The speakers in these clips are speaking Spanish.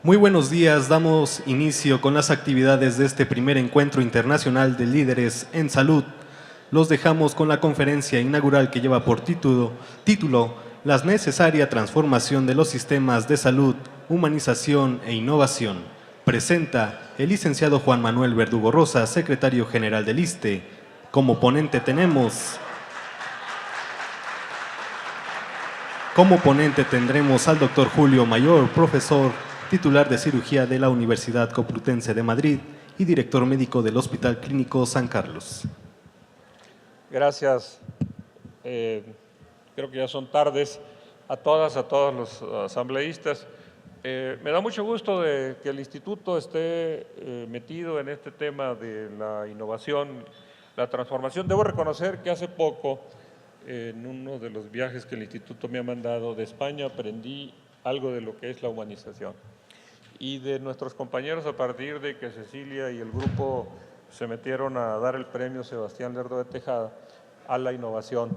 Muy buenos días, damos inicio con las actividades de este primer encuentro internacional de líderes en salud. Los dejamos con la conferencia inaugural que lleva por título La necesaria transformación de los sistemas de salud, humanización e innovación. Presenta el licenciado Juan Manuel Verdugo Rosa, secretario general del ISSSTE. Como ponente tendremos al doctor Julio Mayor, profesor titular de cirugía de la Universidad Complutense de Madrid y director médico del Hospital Clínico San Carlos. Gracias. Creo que ya son tardes a todos los asambleístas. Me da mucho gusto de que el instituto esté metido en este tema de la innovación, la transformación. Debo reconocer que hace poco, en uno de los viajes que el instituto me ha mandado de España, aprendí algo de lo que es la humanización. Y de nuestros compañeros, a partir de que Cecilia y el grupo se metieron a dar el premio Sebastián Lerdo de Tejada a la innovación.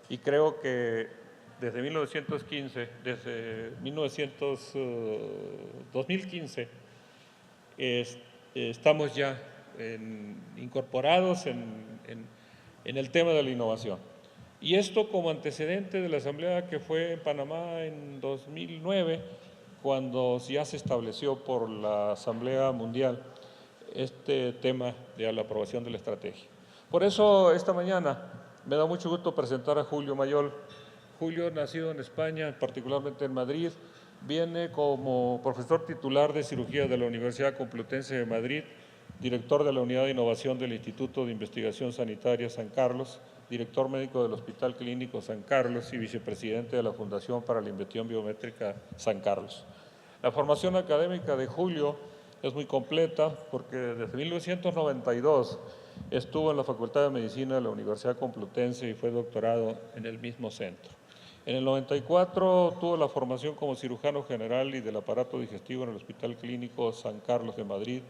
Y creo que desde 2015, estamos ya incorporados en el tema de la innovación. Y esto como antecedente de la asamblea que fue en Panamá en 2009, cuando ya se estableció por la Asamblea Mundial este tema de la aprobación de la estrategia. Por eso, esta mañana me da mucho gusto presentar a Julio Mayor. Julio, nacido en España, particularmente en Madrid, viene como profesor titular de cirugía de la Universidad Complutense de Madrid, director de la Unidad de Innovación del Instituto de Investigación Sanitaria San Carlos, director médico del Hospital Clínico San Carlos y vicepresidente de la Fundación para la Investigación Biométrica San Carlos. La formación académica de Julio es muy completa porque desde 1992 estuvo en la Facultad de Medicina de la Universidad Complutense y fue doctorado en el mismo centro. En el 94 tuvo la formación como cirujano general y del aparato digestivo en el Hospital Clínico San Carlos de Madrid,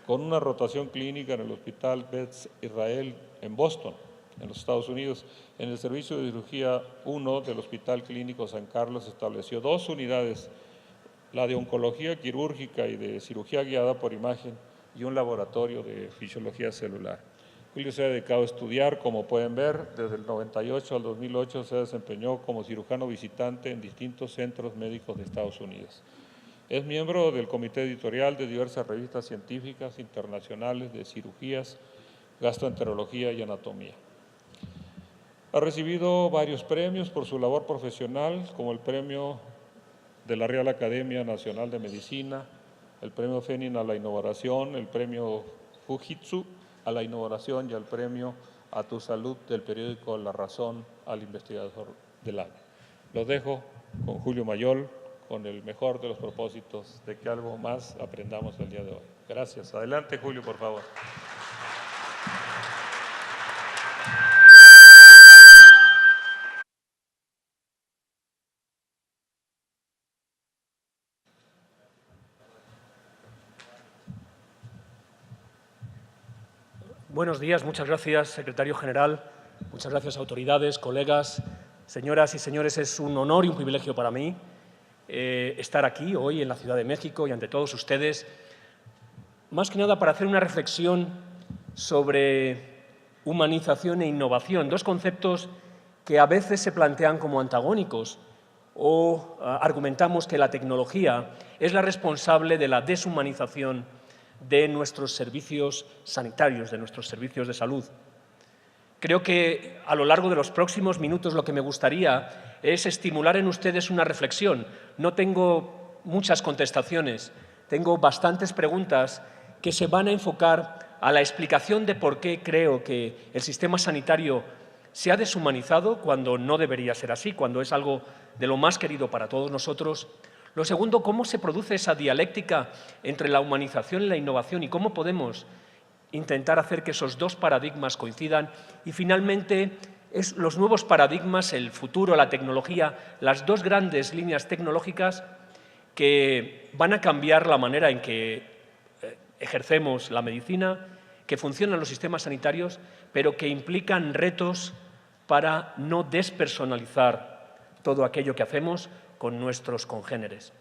con una rotación clínica en el Hospital Beth Israel en Boston, en los Estados Unidos. En el Servicio de Cirugía 1 del Hospital Clínico San Carlos estableció 2 unidades, la de oncología quirúrgica y de cirugía guiada por imagen y un laboratorio de fisiología celular. Julio se ha dedicado a estudiar, como pueden ver, desde el 98 al 2008 se desempeñó como cirujano visitante en distintos centros médicos de Estados Unidos. Es miembro del comité editorial de diversas revistas científicas internacionales de cirugías, gastroenterología y anatomía. Ha recibido varios premios por su labor profesional, como el premio de la Real Academia Nacional de Medicina, el premio Fenin a la Innovación, el premio Fujitsu a la Innovación y el premio A Tu Salud del periódico La Razón al Investigador del Año. Los dejo con Julio Mayor, con el mejor de los propósitos de que algo más aprendamos el día de hoy. Gracias. Adelante, Julio, por favor. Buenos días, muchas gracias, secretario general, muchas gracias, autoridades, colegas, señoras y señores. Es un honor y un privilegio para mí estar aquí hoy en la Ciudad de México y ante todos ustedes, más que nada para hacer una reflexión sobre humanización e innovación, 2 conceptos que a veces se plantean como antagónicos o argumentamos que la tecnología es la responsable de la deshumanización de nuestros servicios sanitarios, de nuestros servicios de salud. Creo que a lo largo de los próximos minutos lo que me gustaría es estimular en ustedes una reflexión. No tengo muchas contestaciones, tengo bastantes preguntas que se van a enfocar a la explicación de por qué creo que el sistema sanitario se ha deshumanizado cuando no debería ser así, cuando es algo de lo más querido para todos nosotros. Lo segundo, cómo se produce esa dialéctica entre la humanización y la innovación y cómo podemos intentar hacer que esos 2 paradigmas coincidan. Y finalmente, los nuevos paradigmas, el futuro, la tecnología, las 2 grandes líneas tecnológicas que van a cambiar la manera en que ejercemos la medicina, que funcionan los sistemas sanitarios, pero que implican retos para no despersonalizar todo aquello que hacemos con nuestros congéneres.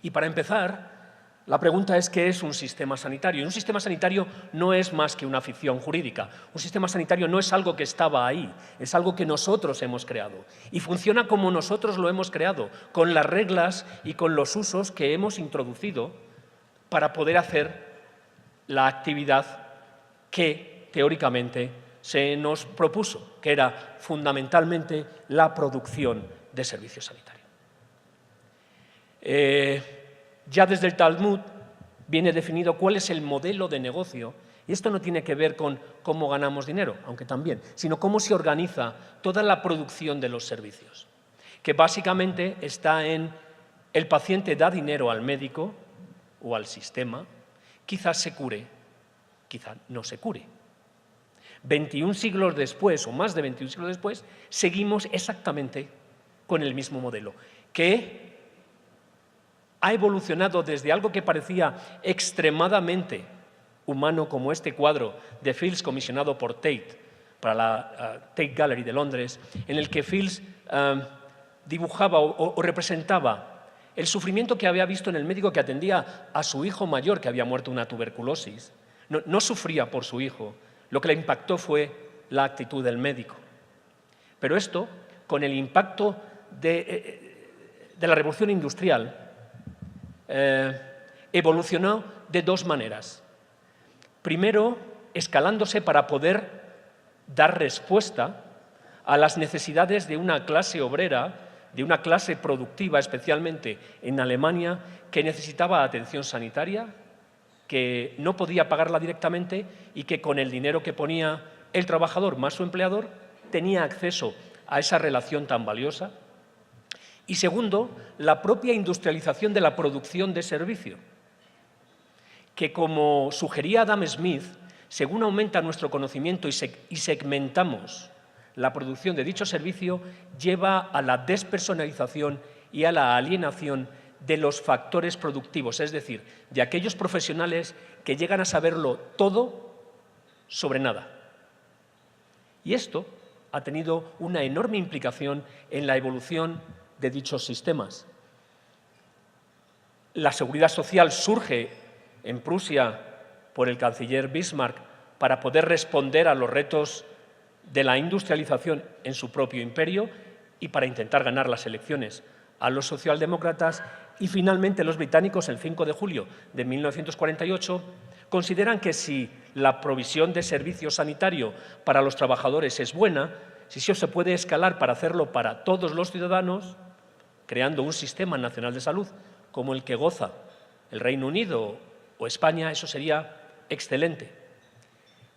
Y para empezar, La pregunta es, ¿qué es un sistema sanitario? Y un sistema sanitario no es más que una ficción jurídica. Un sistema sanitario no es algo que estaba ahí, es algo que nosotros hemos creado. Y funciona como nosotros lo hemos creado, con las reglas y con los usos que hemos introducido para poder hacer la actividad que teóricamente se nos propuso, que era fundamentalmente la producción de servicios sanitarios. Ya desde el Talmud viene definido cuál es el modelo de negocio, y esto no tiene que ver con cómo ganamos dinero, aunque también, sino cómo se organiza toda la producción de los servicios, que básicamente está en el paciente da dinero al médico o al sistema, quizás se cure, quizás no se cure. 21 siglos después, o más de 21 siglos después, seguimos exactamente con el mismo modelo, que ha evolucionado desde algo que parecía extremadamente humano, como este cuadro de Fields comisionado por Tate, para la Tate Gallery de Londres, en el que Fields dibujaba o representaba el sufrimiento que había visto en el médico que atendía a su hijo mayor, que había muerto de una tuberculosis. No sufría por su hijo, lo que le impactó fue la actitud del médico. Pero esto, con el impacto de la revolución industrial, evolucionó de dos maneras. Primero, escalándose para poder dar respuesta a las necesidades de una clase obrera, de una clase productiva, especialmente en Alemania, que necesitaba atención sanitaria, que no podía pagarla directamente y que con el dinero que ponía el trabajador más su empleador tenía acceso a esa relación tan valiosa. Y segundo, la propia industrialización de la producción de servicio, que como sugería Adam Smith, según aumenta nuestro conocimiento y segmentamos la producción de dicho servicio, lleva a la despersonalización y a la alienación de los factores productivos, es decir, de aquellos profesionales que llegan a saberlo todo sobre nada. Y esto ha tenido una enorme implicación en la evolución de dichos sistemas. La seguridad social surge en Prusia por el canciller Bismarck para poder responder a los retos de la industrialización en su propio imperio y para intentar ganar las elecciones a los socialdemócratas. Y finalmente los británicos, el 5 de julio de 1948, consideran que si la provisión de servicio sanitario para los trabajadores es buena, si eso se puede escalar para hacerlo para todos los ciudadanos, creando un sistema nacional de salud como el que goza el Reino Unido o España, eso sería excelente.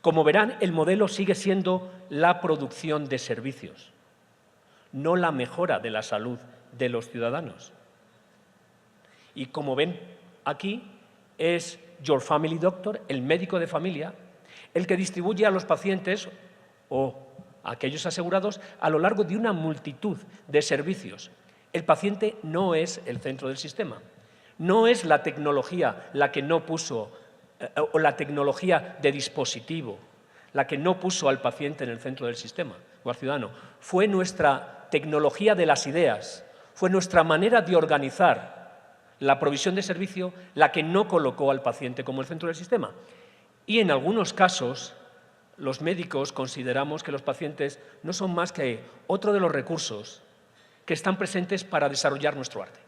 Como verán, el modelo sigue siendo la producción de servicios, no la mejora de la salud de los ciudadanos. Y como ven aquí, es Your Family Doctor, el médico de familia, el que distribuye a los pacientes o a aquellos asegurados a lo largo de una multitud de servicios. El paciente no es el centro del sistema. No es la tecnología la que no puso, o la tecnología de dispositivo, la que no puso al paciente en el centro del sistema o al ciudadano. Fue nuestra tecnología de las ideas, fue nuestra manera de organizar la provisión de servicio la que no colocó al paciente como el centro del sistema. Y en algunos casos, los médicos consideramos que los pacientes no son más que otro de los recursos que están presentes para desarrollar nuestro arte.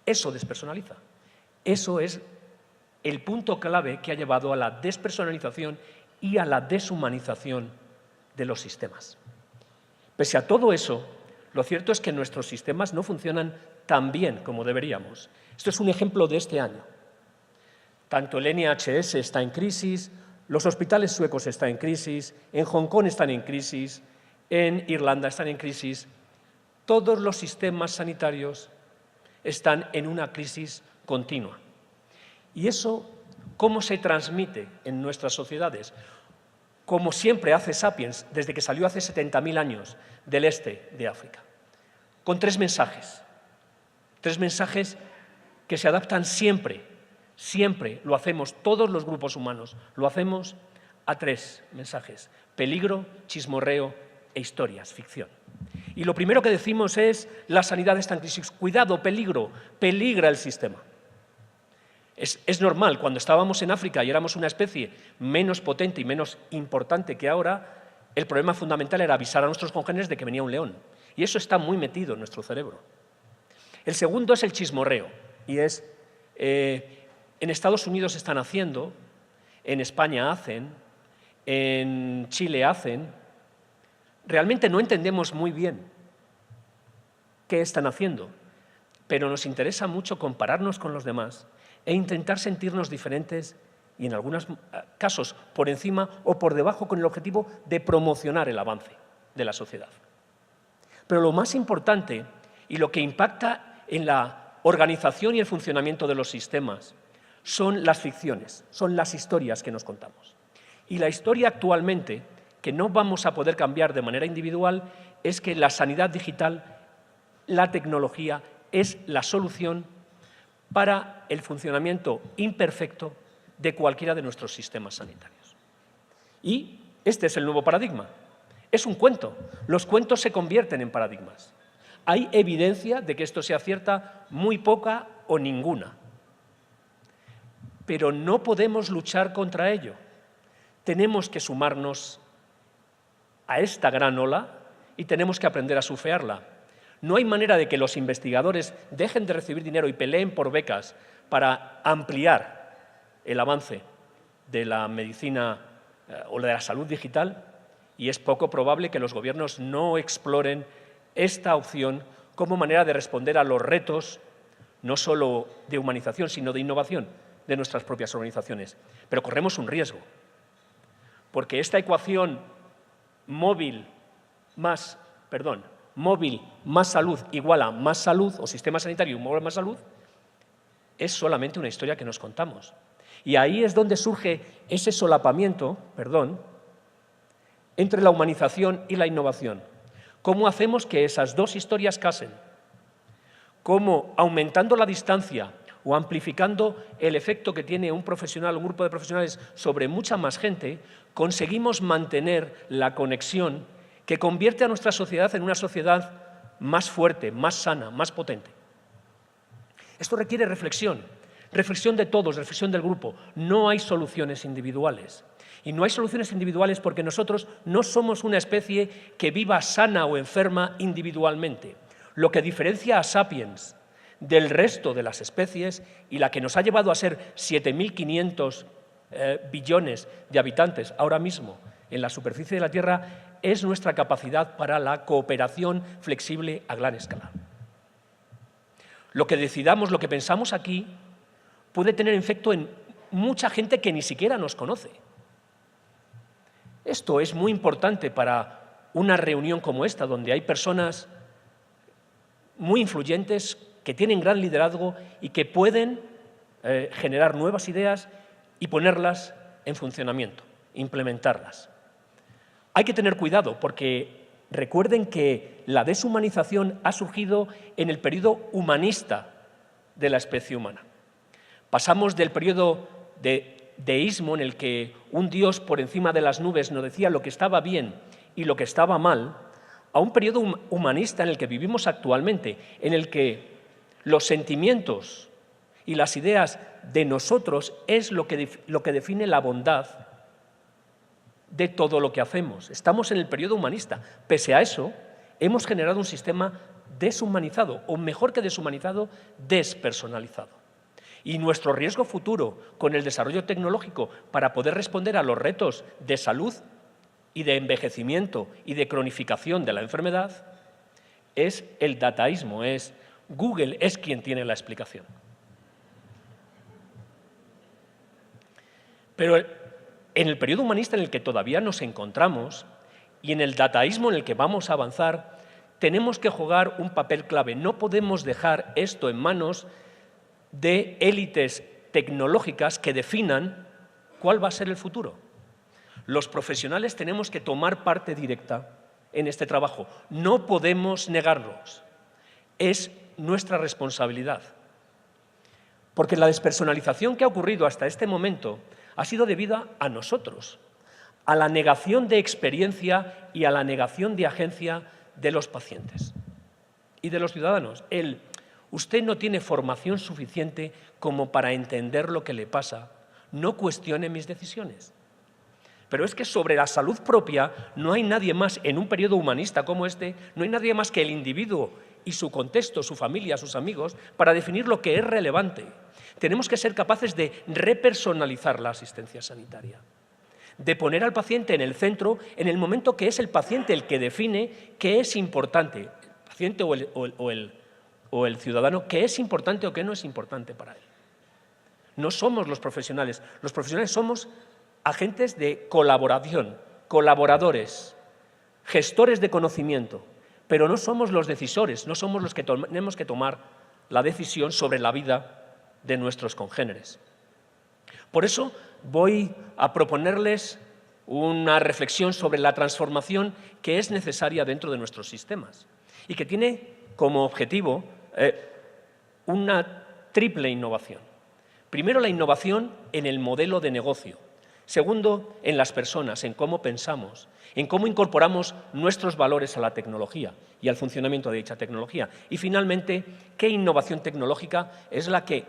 Eso despersonaliza. Eso es el punto clave que ha llevado a la despersonalización y a la deshumanización de los sistemas. Pese a todo eso, lo cierto es que nuestros sistemas no funcionan tan bien como deberíamos. Esto es un ejemplo de este año. Tanto el NHS está en crisis, los hospitales suecos están en crisis, en Hong Kong están en crisis, en Irlanda están en crisis. Todos los sistemas sanitarios están en una crisis continua. ¿Y eso cómo se transmite en nuestras sociedades? Como siempre hace Sapiens, desde que salió hace 70.000 años del este de África, con tres mensajes que se adaptan siempre, lo hacemos, todos los grupos humanos, lo hacemos a tres mensajes: peligro, chismorreo e historias, ficción. Y lo primero que decimos es: la sanidad está en crisis, cuidado, peligro, peligra el sistema. Es normal, cuando estábamos en África y éramos una especie menos potente y menos importante que ahora, el problema fundamental era avisar a nuestros congéneres de que venía un león. Y eso está muy metido en nuestro cerebro. El segundo es el chismorreo, y es, en Estados Unidos están haciendo, en España hacen, en Chile hacen. Realmente no entendemos muy bien qué están haciendo, pero nos interesa mucho compararnos con los demás e intentar sentirnos diferentes y en algunos casos por encima o por debajo con el objetivo de promocionar el avance de la sociedad. Pero lo más importante y lo que impacta en la organización y el funcionamiento de los sistemas son las ficciones, son las historias que nos contamos. Y la historia actualmente, que no vamos a poder cambiar de manera individual, es que la sanidad digital, la tecnología, es la solución para el funcionamiento imperfecto de cualquiera de nuestros sistemas sanitarios. Y este es el nuevo paradigma. Es un cuento. Los cuentos se convierten en paradigmas. Hay evidencia de que esto sea cierto, muy poca o ninguna. Pero no podemos luchar contra ello. Tenemos que sumarnos a esta gran ola y tenemos que aprender a surfearla. No hay manera de que los investigadores dejen de recibir dinero y peleen por becas para ampliar el avance de la medicina o de la salud digital, y es poco probable que los gobiernos no exploren esta opción como manera de responder a los retos, no solo de humanización, sino de innovación de nuestras propias organizaciones. Pero corremos un riesgo, porque esta ecuación móvil más salud igual a más salud, o sistema sanitario igual a más salud, es solamente una historia que nos contamos. Y ahí es donde surge ese solapamiento, entre la humanización y la innovación. ¿Cómo hacemos que esas dos historias casen? ¿Cómo, aumentando la distancia o amplificando el efecto que tiene un profesional, un grupo de profesionales sobre mucha más gente, conseguimos mantener la conexión que convierte a nuestra sociedad en una sociedad más fuerte, más sana, más potente? Esto requiere reflexión de todos, reflexión del grupo. No hay soluciones individuales. Y no hay soluciones individuales porque nosotros no somos una especie que viva sana o enferma individualmente. Lo que diferencia a Sapiens del resto de las especies y la que nos ha llevado a ser 7.500 billones de habitantes ahora mismo en la superficie de la Tierra es nuestra capacidad para la cooperación flexible a gran escala. Lo que decidamos, lo que pensamos aquí, puede tener efecto en mucha gente que ni siquiera nos conoce. Esto es muy importante para una reunión como esta, donde hay personas muy influyentes que tienen gran liderazgo y que pueden generar nuevas ideas y ponerlas en funcionamiento, implementarlas. Hay que tener cuidado porque recuerden que la deshumanización ha surgido en el periodo humanista de la especie humana. Pasamos del periodo de deísmo, en el que un Dios por encima de las nubes nos decía lo que estaba bien y lo que estaba mal, a un periodo humanista en el que vivimos actualmente, en el que los sentimientos y las ideas de nosotros es lo que define la bondad de todo lo que hacemos. Estamos en el periodo humanista. Pese a eso, hemos generado un sistema deshumanizado, o mejor que deshumanizado, despersonalizado. Y nuestro riesgo futuro con el desarrollo tecnológico para poder responder a los retos de salud y de envejecimiento y de cronificación de la enfermedad es el dataísmo, Google es quien tiene la explicación. Pero en el periodo humanista en el que todavía nos encontramos y en el dataísmo en el que vamos a avanzar, tenemos que jugar un papel clave. No podemos dejar esto en manos de élites tecnológicas que definan cuál va a ser el futuro. Los profesionales tenemos que tomar parte directa en este trabajo. No podemos negarlos. Es nuestra responsabilidad. Porque la despersonalización que ha ocurrido hasta este momento ha sido debida a nosotros, a la negación de experiencia y a la negación de agencia de los pacientes y de los ciudadanos. Usted no tiene formación suficiente como para entender lo que le pasa. No cuestione mis decisiones. Pero es que sobre la salud propia no hay nadie más, en un periodo humanista como este, no hay nadie más que el individuo y su contexto, su familia, sus amigos, para definir lo que es relevante. Tenemos que ser capaces de repersonalizar la asistencia sanitaria, de poner al paciente en el centro en el momento que es el paciente el que define qué es importante, el paciente o el ciudadano, qué es importante o qué no es importante para él. No somos los profesionales somos agentes de colaboración, colaboradores, gestores de conocimiento, pero no somos los decisores, no somos los que tenemos que tomar la decisión sobre la vida de nuestros congéneres. Por eso voy a proponerles una reflexión sobre la transformación que es necesaria dentro de nuestros sistemas y que tiene como objetivo una triple innovación. Primero, la innovación en el modelo de negocio. Segundo, en las personas, en cómo pensamos, en cómo incorporamos nuestros valores a la tecnología y al funcionamiento de dicha tecnología. Y finalmente, qué innovación tecnológica es la que,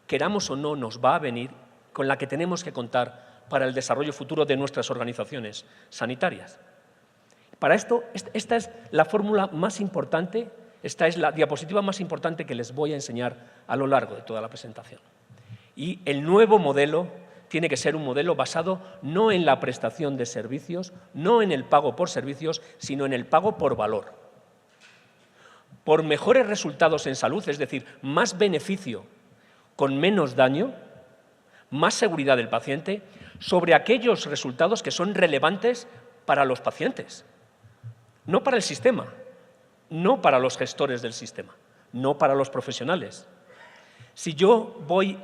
queramos o no, nos va a venir, con la que tenemos que contar para el desarrollo futuro de nuestras organizaciones sanitarias. Para esto, esta es la fórmula más importante, esta es la diapositiva más importante que les voy a enseñar a lo largo de toda la presentación. Y el nuevo modelo tiene que ser un modelo basado no en la prestación de servicios, no en el pago por servicios, sino en el pago por valor. Por mejores resultados en salud, es decir, más beneficio con menos daño, más seguridad del paciente, sobre aquellos resultados que son relevantes para los pacientes, no para el sistema, no para los gestores del sistema, no para los profesionales. Si yo voy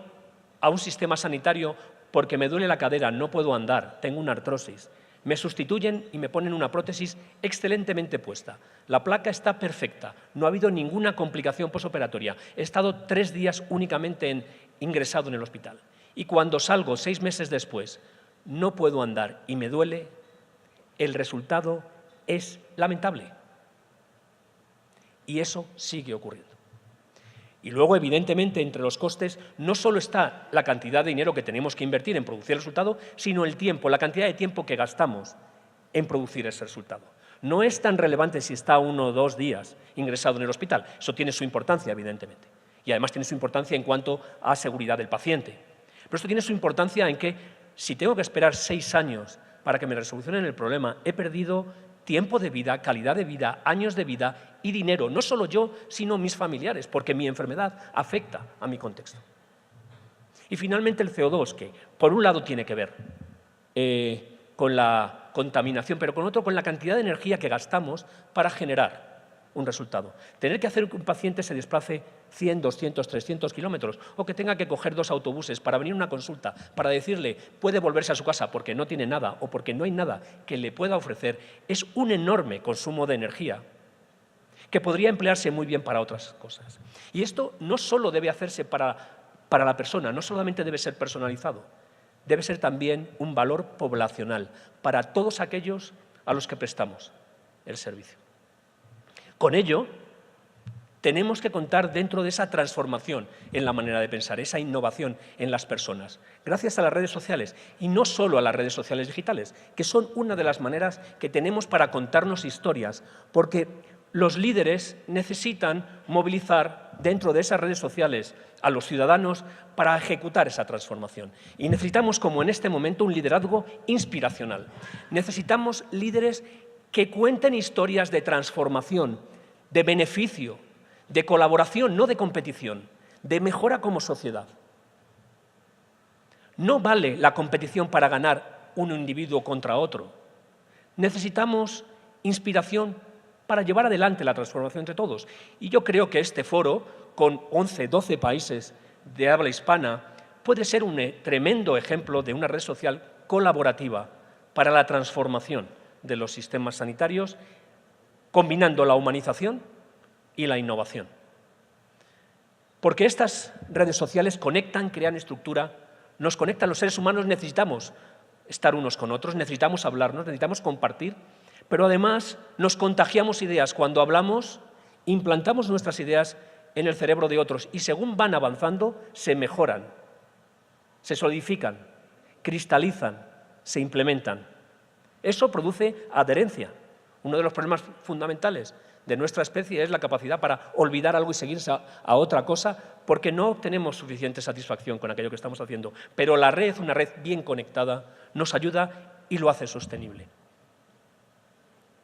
a un sistema sanitario porque me duele la cadera, no puedo andar, tengo una artrosis, me sustituyen y me ponen una prótesis excelentemente puesta. La placa está perfecta, no ha habido ninguna complicación posoperatoria. He estado 3 días únicamente ingresado en el hospital. Y cuando salgo 6 meses después, no puedo andar y me duele, el resultado es lamentable. Y eso sigue ocurriendo. Y luego, evidentemente, entre los costes no solo está la cantidad de dinero que tenemos que invertir en producir el resultado, sino el tiempo, la cantidad de tiempo que gastamos en producir ese resultado. No es tan relevante si está 1 o 2 días ingresado en el hospital. Eso tiene su importancia, evidentemente. Y además tiene su importancia en cuanto a seguridad del paciente. Pero esto tiene su importancia en que si tengo que esperar 6 años para que me resolucionen el problema, he perdido tiempo de vida, calidad de vida, años de vida y dinero, no solo yo, sino mis familiares, porque mi enfermedad afecta a mi contexto. Y finalmente el CO2, que por un lado tiene que ver con la contaminación, pero con otro con la cantidad de energía que gastamos para generar un resultado. Tener que hacer que un paciente se desplace 100, 200, 300 kilómetros o que tenga que coger 2 autobuses para venir a una consulta, para decirle puede volverse a su casa porque no tiene nada o porque no hay nada que le pueda ofrecer, es un enorme consumo de energía que podría emplearse muy bien para otras cosas. Y esto no solo debe hacerse para la persona, no solamente debe ser personalizado, debe ser también un valor poblacional para todos aquellos a los que prestamos el servicio. Con ello, tenemos que contar dentro de esa transformación en la manera de pensar, esa innovación en las personas, gracias a las redes sociales y no solo a las redes sociales digitales, que son una de las maneras que tenemos para contarnos historias, porque los líderes necesitan movilizar dentro de esas redes sociales a los ciudadanos para ejecutar esa transformación. Y necesitamos, como en este momento, un liderazgo inspiracional. Necesitamos líderes que cuenten historias de transformación, de beneficio, de colaboración, no de competición, de mejora como sociedad. No vale la competición para ganar un individuo contra otro. Necesitamos inspiración para llevar adelante la transformación entre todos. Y yo creo que este foro, con 11, 12 países de habla hispana, puede ser un tremendo ejemplo de una red social colaborativa para la transformación de los sistemas sanitarios, combinando la humanización y la innovación. Porque estas redes sociales conectan, crean estructura, nos conectan. Los seres humanos necesitamos estar unos con otros, necesitamos hablarnos, necesitamos compartir, pero además nos contagiamos ideas. Cuando hablamos, implantamos nuestras ideas en el cerebro de otros y según van avanzando se mejoran, se solidifican, cristalizan, se implementan. Eso produce adherencia. Uno de los problemas fundamentales de nuestra especie es la capacidad para olvidar algo y seguirse a otra cosa porque no obtenemos suficiente satisfacción con aquello que estamos haciendo. Pero la red, una red bien conectada, nos ayuda y lo hace sostenible.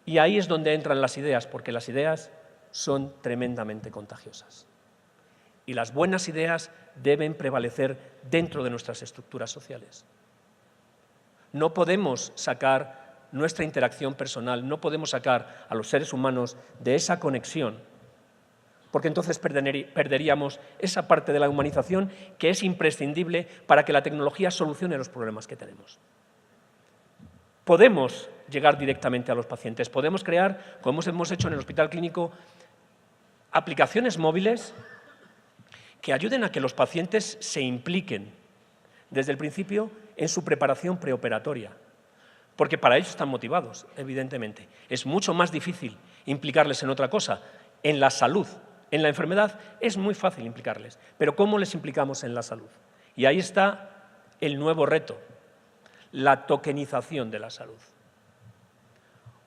Y ahí es donde entran las ideas, porque las ideas son tremendamente contagiosas. Y las buenas ideas deben prevalecer dentro de nuestras estructuras sociales. No podemos sacar nuestra interacción personal, no podemos sacar a los seres humanos de esa conexión, porque entonces perderíamos esa parte de la humanización que es imprescindible para que la tecnología solucione los problemas que tenemos. Podemos llegar directamente a los pacientes, podemos crear, como hemos hecho en el Hospital Clínico, aplicaciones móviles que ayuden a que los pacientes se impliquen desde el principio en su preparación preoperatoria, porque para ello están motivados, evidentemente. Es mucho más difícil implicarles en otra cosa, en la salud. En la enfermedad es muy fácil implicarles, pero ¿cómo les implicamos en la salud? Y ahí está el nuevo reto, la tokenización de la salud.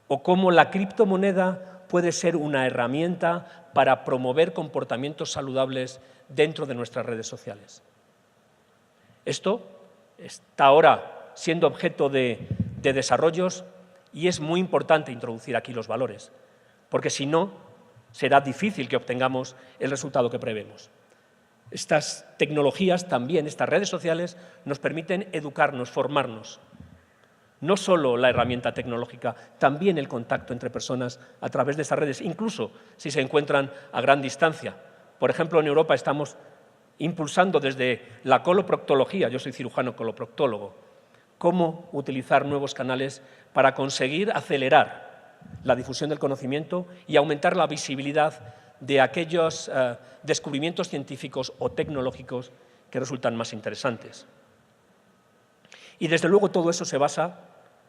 O cómo la criptomoneda puede ser una herramienta para promover comportamientos saludables dentro de nuestras redes sociales. Esto está ahora siendo objeto de desarrollos y es muy importante introducir aquí los valores, porque si no, será difícil que obtengamos el resultado que prevemos. Estas tecnologías también, estas redes sociales, nos permiten educarnos, formarnos. No solo la herramienta tecnológica, también el contacto entre personas a través de esas redes, incluso si se encuentran a gran distancia. Por ejemplo, en Europa estamos impulsando desde la coloproctología, yo soy cirujano coloproctólogo, cómo utilizar nuevos canales para conseguir acelerar la difusión del conocimiento y aumentar la visibilidad de aquellos descubrimientos científicos o tecnológicos que resultan más interesantes. Y desde luego todo eso se basa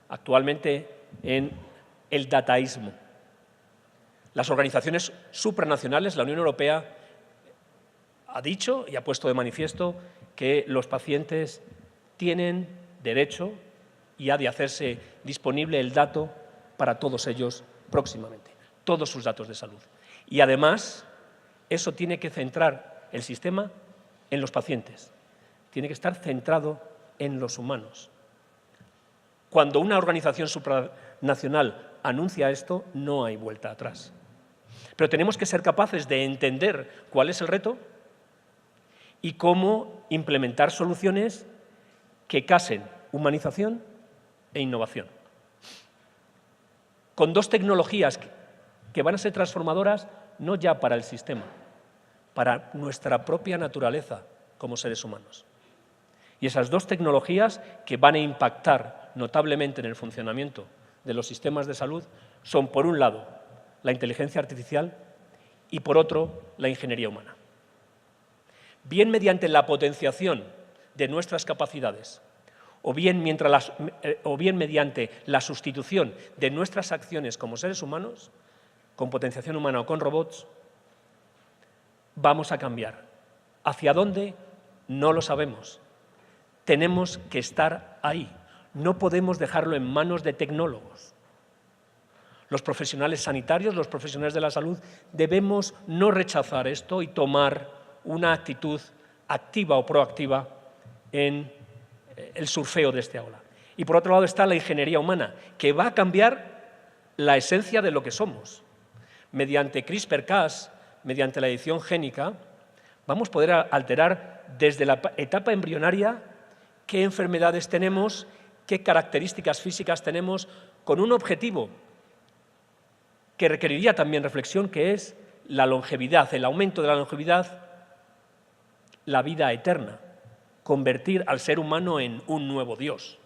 actualmente en el dataísmo. Las organizaciones supranacionales, la Unión Europea, ha dicho y ha puesto de manifiesto que los pacientes tienen derecho y ha de hacerse disponible el dato para todos ellos próximamente, todos sus datos de salud. Y además, eso tiene que centrar el sistema en los pacientes, tiene que estar centrado en los humanos. Cuando una organización supranacional anuncia esto, no hay vuelta atrás. Pero tenemos que ser capaces de entender cuál es el reto y cómo implementar soluciones que casen humanización e innovación. Con dos tecnologías que van a ser transformadoras no ya para el sistema, para nuestra propia naturaleza como seres humanos. Y esas dos tecnologías que van a impactar notablemente en el funcionamiento de los sistemas de salud son, por un lado, la inteligencia artificial y, por otro, la ingeniería humana. Bien mediante la potenciación de nuestras capacidades o bien mediante la sustitución de nuestras acciones como seres humanos, con potenciación humana o con robots, vamos a cambiar. ¿Hacia dónde? No lo sabemos. Tenemos que estar ahí. No podemos dejarlo en manos de tecnólogos. Los profesionales sanitarios, los profesionales de la salud, debemos no rechazar esto y tomar una actitud activa o proactiva en el surfeo de esta ola. Y por otro lado está la ingeniería humana, que va a cambiar la esencia de lo que somos. Mediante CRISPR-Cas, mediante la edición génica, vamos a poder alterar desde la etapa embrionaria qué enfermedades tenemos, qué características físicas tenemos, con un objetivo que requeriría también reflexión, que es la longevidad, el aumento de la longevidad, la vida eterna, convertir al ser humano en un nuevo Dios.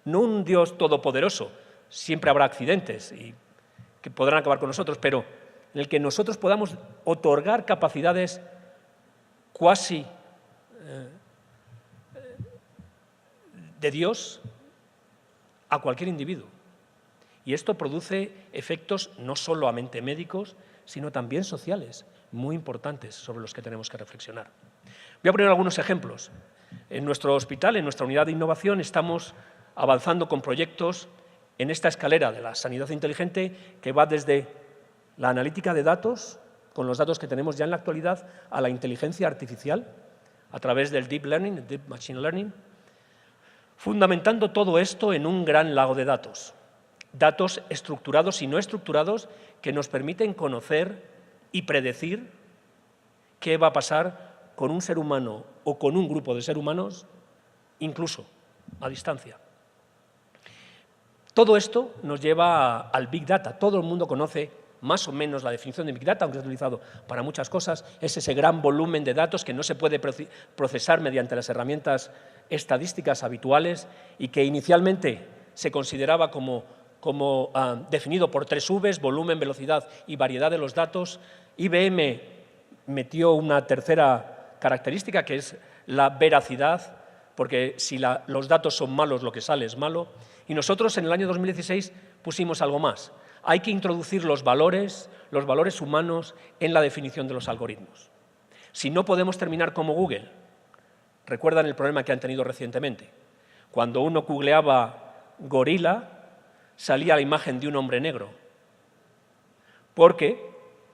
No un Dios todopoderoso, siempre habrá accidentes y que podrán acabar con nosotros, pero en el que nosotros podamos otorgar capacidades cuasi de Dios a cualquier individuo. Y esto produce efectos no solamente médicos, sino también sociales, muy importantes sobre los que tenemos que reflexionar. Voy a poner algunos ejemplos. En nuestro hospital, en nuestra unidad de innovación, estamos avanzando con proyectos en esta escalera de la sanidad inteligente que va desde la analítica de datos, con los datos que tenemos ya en la actualidad, a la inteligencia artificial, a través del Deep Learning, el Deep Machine Learning, fundamentando todo esto en un gran lago de datos. Datos estructurados y no estructurados que nos permiten conocer y predecir qué va a pasar con un ser humano o con un grupo de seres humanos, incluso a distancia. Todo esto nos lleva al Big Data. Todo el mundo conoce más o menos la definición de Big Data, aunque es utilizado para muchas cosas. Es ese gran volumen de datos que no se puede procesar mediante las herramientas estadísticas habituales y que inicialmente se consideraba como definido por 3 Vs, volumen, velocidad y variedad de los datos. IBM metió una tercera característica, que es la veracidad, porque si los datos son malos, lo que sale es malo. Y nosotros en el año 2016 pusimos algo más. Hay que introducir los valores humanos en la definición de los algoritmos. Si no, podemos terminar como Google. ¿Recuerdan el problema que han tenido recientemente? Cuando uno googleaba gorila, salía la imagen de un hombre negro, porque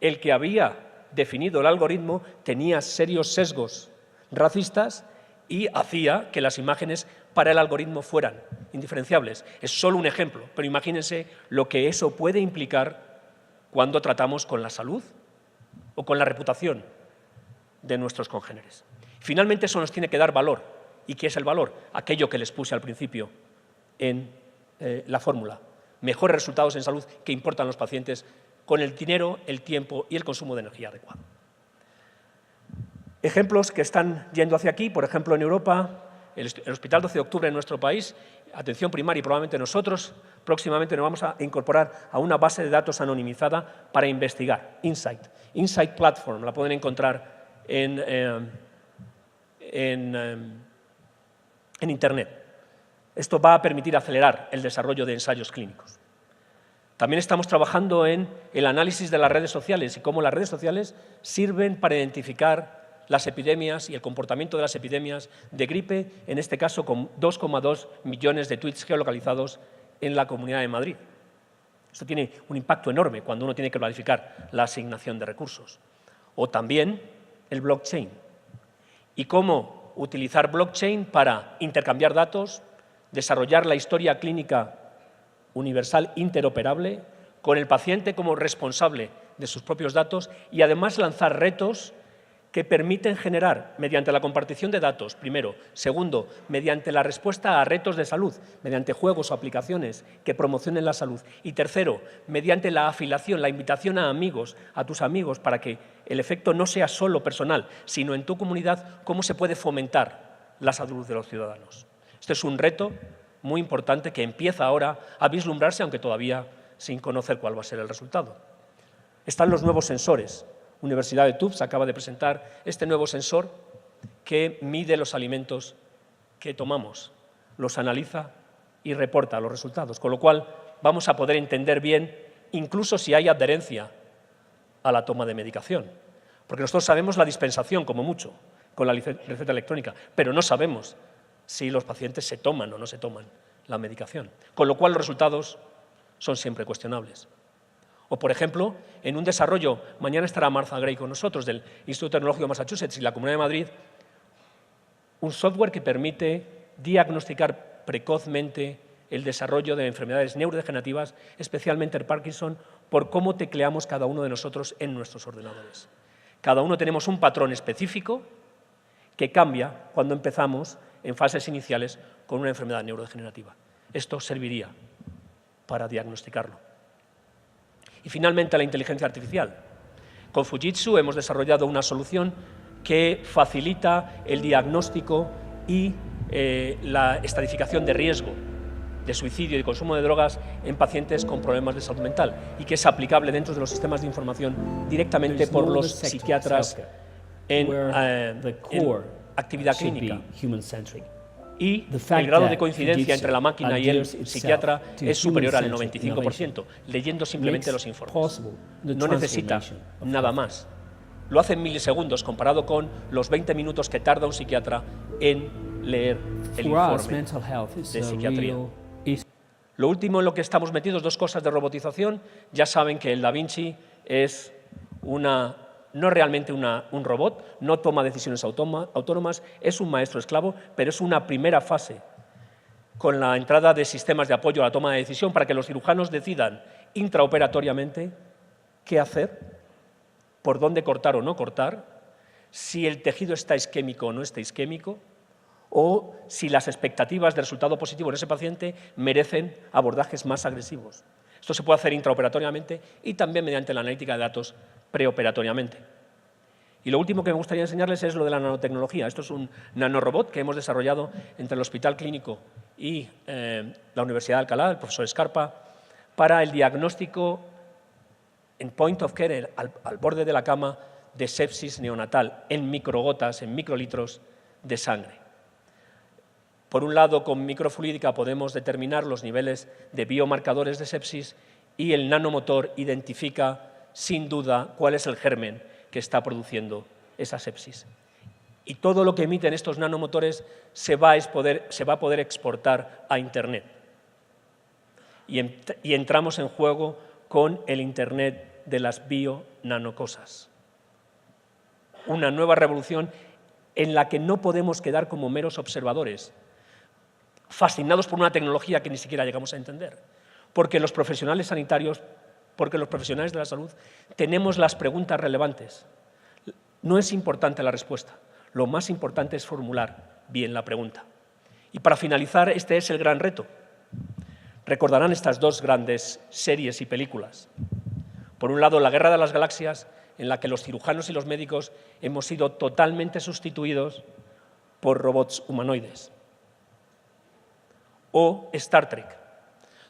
el que había definido el algoritmo tenía serios sesgos racistas y hacía que las imágenes para el algoritmo fueran indiferenciables. Es solo un ejemplo, pero imagínense lo que eso puede implicar cuando tratamos con la salud o con la reputación de nuestros congéneres. Finalmente, eso nos tiene que dar valor. ¿Y qué es el valor? Aquello que les puse al principio en la fórmula. Mejores resultados en salud que importan a los pacientes con el dinero, el tiempo y el consumo de energía adecuado. Ejemplos que están yendo hacia aquí, por ejemplo, en Europa, el Hospital 12 de Octubre en nuestro país, atención primaria y probablemente nosotros, próximamente nos vamos a incorporar a una base de datos anonimizada para investigar, Insight Platform, la pueden encontrar en Internet. Esto va a permitir acelerar el desarrollo de ensayos clínicos. También estamos trabajando en el análisis de las redes sociales y cómo las redes sociales sirven para identificar las epidemias y el comportamiento de las epidemias de gripe, en este caso con 2,2 millones de tweets geolocalizados en la Comunidad de Madrid. Esto tiene un impacto enorme cuando uno tiene que planificar la asignación de recursos. O también el blockchain y cómo utilizar blockchain para intercambiar datos, desarrollar la historia clínica universal interoperable, con el paciente como responsable de sus propios datos y además lanzar retos que permiten generar, mediante la compartición de datos, primero. Segundo, mediante la respuesta a retos de salud, mediante juegos o aplicaciones que promocionen la salud. Y tercero, mediante la afiliación, la invitación a amigos, a tus amigos, para que el efecto no sea solo personal, sino en tu comunidad, cómo se puede fomentar la salud de los ciudadanos. Este es un reto muy importante que empieza ahora a vislumbrarse, aunque todavía sin conocer cuál va a ser el resultado. Están los nuevos sensores. Universidad de Tufts acaba de presentar este nuevo sensor que mide los alimentos que tomamos, los analiza y reporta los resultados, con lo cual vamos a poder entender bien, incluso si hay adherencia a la toma de medicación, porque nosotros sabemos la dispensación, como mucho, con la receta electrónica, pero no sabemos si los pacientes se toman o no se toman la medicación, con lo cual los resultados son siempre cuestionables. O, por ejemplo, en un desarrollo, mañana estará Martha Gray con nosotros, del Instituto Tecnológico de Massachusetts y la Comunidad de Madrid, un software que permite diagnosticar precozmente el desarrollo de enfermedades neurodegenerativas, especialmente el Parkinson, por cómo tecleamos cada uno de nosotros en nuestros ordenadores. Cada uno tenemos un patrón específico que cambia cuando empezamos en fases iniciales con una enfermedad neurodegenerativa. Esto serviría para diagnosticarlo. Y finalmente, la inteligencia artificial. Con Fujitsu hemos desarrollado una solución que facilita el diagnóstico y la estratificación de riesgo de suicidio y consumo de drogas en pacientes con problemas de salud mental y que es aplicable dentro de los sistemas de información directamente por los psiquiatras en actividad clínica. y el grado de coincidencia entre la máquina y el psiquiatra es superior al 95%, leyendo simplemente los informes. No necesita nada más. Lo hace en milisegundos comparado con los 20 minutos que tarda un psiquiatra en leer el informe de psiquiatría. Lo último en lo que estamos metidos, dos cosas de robotización. Ya saben que el Da Vinci es no realmente un robot, no toma decisiones autónomas, es un maestro esclavo, pero es una primera fase con la entrada de sistemas de apoyo a la toma de decisión para que los cirujanos decidan intraoperatoriamente qué hacer, por dónde cortar o no cortar, si el tejido está isquémico o no está isquémico, o si las expectativas de resultado positivo en ese paciente merecen abordajes más agresivos. Esto se puede hacer intraoperatoriamente y también mediante la analítica de datos preoperatoriamente. Y lo último que me gustaría enseñarles es lo de la nanotecnología. Esto es un nanorobot que hemos desarrollado entre el Hospital Clínico y la Universidad de Alcalá, el profesor Escarpa, para el diagnóstico en point of care, al borde de la cama, de sepsis neonatal, en microgotas, en microlitros de sangre. Por un lado, con microfluídica podemos determinar los niveles de biomarcadores de sepsis y el nanomotor identifica, sin duda, cuál es el germen que está produciendo esa sepsis. Y todo lo que emiten estos nanomotores se va a poder exportar a Internet. Y entramos en juego con el Internet de las bio-nanocosas. Una nueva revolución en la que no podemos quedar como meros observadores, fascinados por una tecnología que ni siquiera llegamos a entender, porque los profesionales sanitarios, porque los profesionales de la salud tenemos las preguntas relevantes. No es importante la respuesta, lo más importante es formular bien la pregunta. Y para finalizar, este es el gran reto. Recordarán estas dos grandes series y películas. Por un lado, La Guerra de las Galaxias, en la que los cirujanos y los médicos hemos sido totalmente sustituidos por robots humanoides. O Star Trek,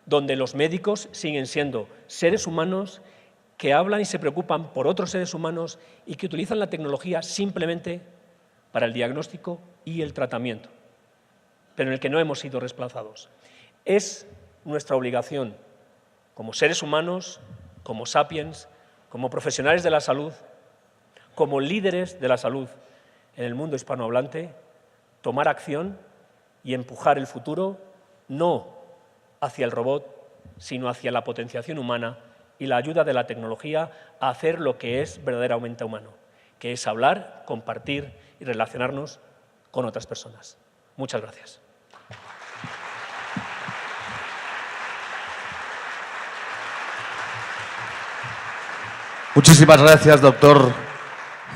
donde los médicos siguen siendo seres humanos que hablan y se preocupan por otros seres humanos y que utilizan la tecnología simplemente para el diagnóstico y el tratamiento, pero en el que no hemos sido reemplazados. Es nuestra obligación, como seres humanos, como sapiens, como profesionales de la salud, como líderes de la salud en el mundo hispanohablante, tomar acción y empujar el futuro no hacia el robot, sino hacia la potenciación humana y la ayuda de la tecnología a hacer lo que es verdaderamente humano, que es hablar, compartir y relacionarnos con otras personas. Muchas gracias. Muchísimas gracias, doctor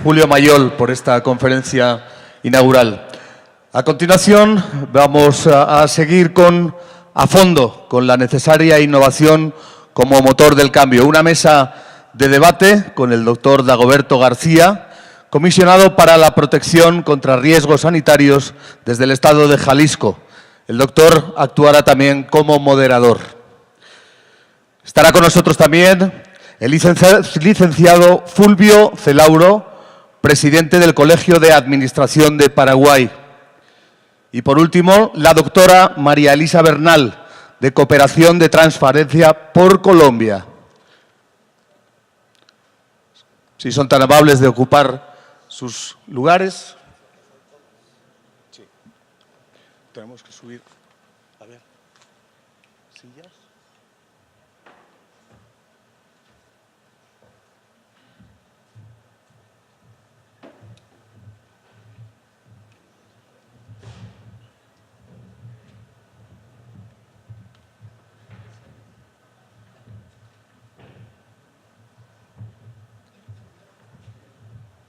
Julio Mayol, por esta conferencia inaugural. A continuación, vamos a seguir a fondo con la necesaria innovación como motor del cambio. Una mesa de debate con el doctor Dagoberto García, comisionado para la protección contra riesgos sanitarios desde el Estado de Jalisco. El doctor actuará también como moderador. Estará con nosotros también el licenciado Fulvio Celauro, presidente del Colegio de Administración de Paraguay. Y por último, la doctora María Elisa Bernal, de Cooperación de Transparencia por Colombia. Si son tan amables de ocupar sus lugares. Sí. Tenemos que subir. A ver. ¿Sillas?